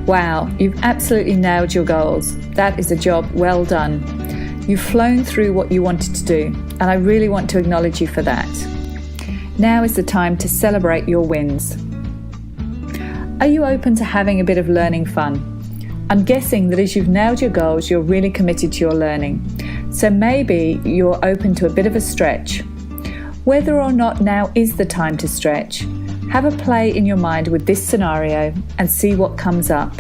Wow, you've absolutely nailed your goals. That is a job well done. You've flown through what you wanted to do, and I really want to acknowledge you for that. Now is the time to celebrate your wins. Are you open to having a bit of learning fun? I'm guessing that as you've nailed your goals, you're really committed to your learning. So maybe you're open to a bit of a stretch. Whether or not now is the time to stretch, have a play in your mind with this scenario and see what comes up.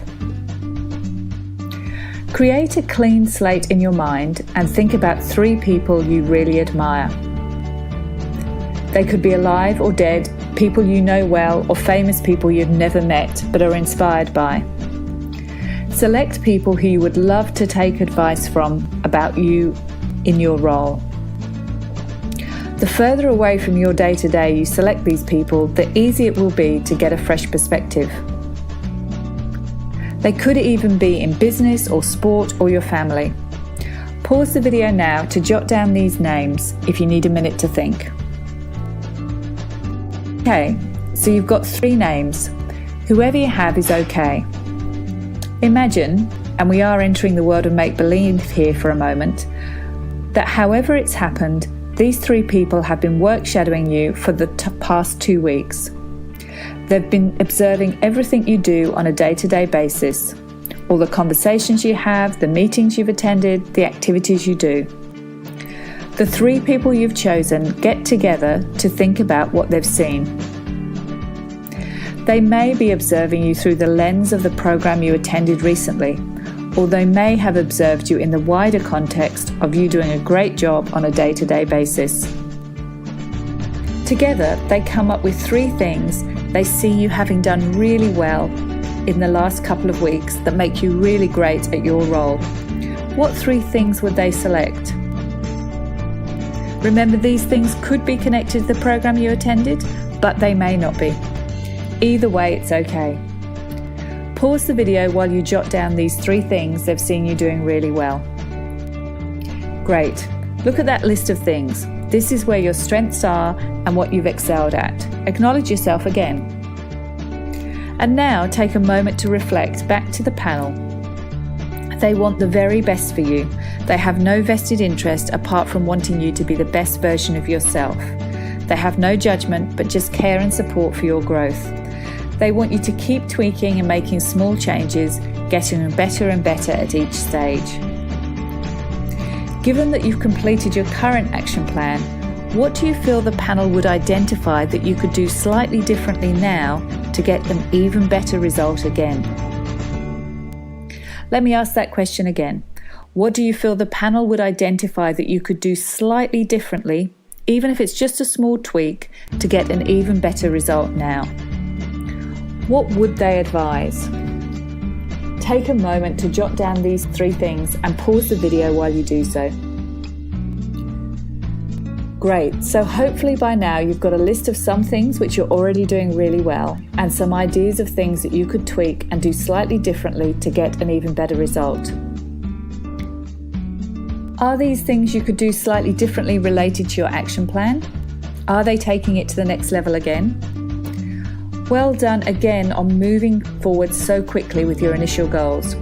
Create a clean slate in your mind and think about 3 people you really admire. They could be alive or dead, people you know well, or famous people you've never met but are inspired by. Select people who you would love to take advice from about you in your role. The further away from your day-to-day you select these people, the easier it will be to get a fresh perspective. They could even be in business or sport or your family. Pause the video now to jot down these names if you need a minute to think. Okay, so you've got 3 names. Whoever you have is okay. Imagine, and we are entering the world of make-believe here for a moment, that however it's happened, these 3 people have been work shadowing you for the past 2 weeks. They've been observing everything you do on a day-to-day basis, all the conversations you have, the meetings you've attended, the activities you do. The 3 people you've chosen get together to think about what they've seen. They may be observing you through the lens of the program you attended recently, or they may have observed you in the wider context of you doing a great job on a day-to-day basis. Together, they come up with 3 things they see you having done really well in the last couple of weeks that make you really great at your role. What 3 things would they select? Remember, these things could be connected to the program you attended, but they may not be. Either way, it's okay. Pause the video while you jot down these 3 things they've seen you doing really well. Great. Look at that list of things. This is where your strengths are and what you've excelled at. Acknowledge yourself again. And now take a moment to reflect back to the panel. They want the very best for you. They have no vested interest apart from wanting you to be the best version of yourself. They have no judgment but just care and support for your growth. They want you to keep tweaking and making small changes, getting better and better at each stage. Given that you've completed your current action plan, what do you feel the panel would identify that you could do slightly differently now to get an even better result again? Let me ask that question again. What do you feel the panel would identify that you could do slightly differently, even if it's just a small tweak, to get an even better result now? What would they advise? Take a moment to jot down these 3 things and pause the video while you do so. Great, so hopefully by now you've got a list of some things which you're already doing really well and some ideas of things that you could tweak and do slightly differently to get an even better result. Are these things you could do slightly differently related to your action plan? Are they taking it to the next level again? Well done again on moving forward so quickly with your initial goals.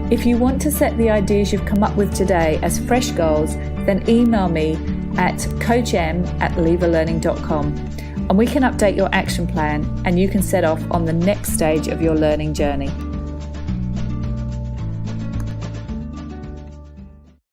If you want to set the ideas you've come up with today as fresh goals, then email me at coachm@leverlearning.com and we can update your action plan and you can set off on the next stage of your learning journey.